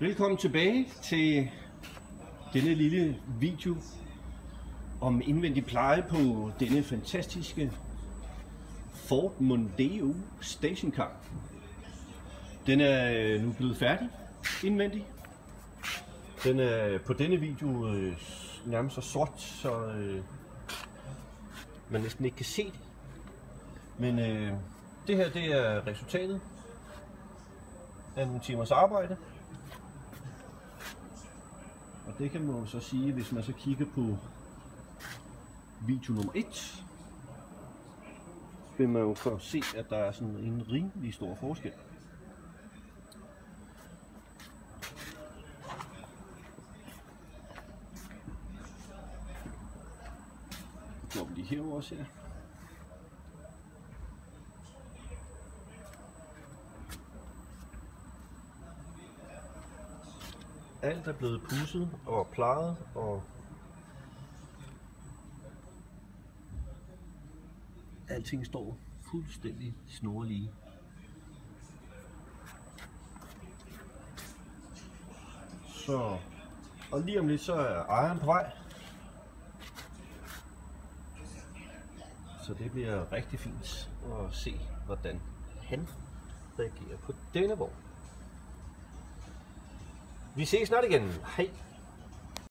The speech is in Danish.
Velkommen tilbage til denne lille video om indvendig pleje på denne fantastiske Ford Mondeo stationcar. Den er nu blevet færdig indvendig. Den er på denne video nærmest så sort, så man næsten ikke kan se det. Men det her, det er resultatet af nogle timers arbejde. Og det kan man jo så sige, hvis man så kigger på video nummer 1, vil man jo få se, at der er sådan en rimelig stor forskel. Så går vi lige herover også her. Alt er blevet pudset og plejet, og alting står fuldstændig snorlige. Så, og lige om lidt så er ejeren på vej. Så det bliver rigtig fint at se, hvordan han reagerer på denne vogn. Vi ses snart igen. Hej.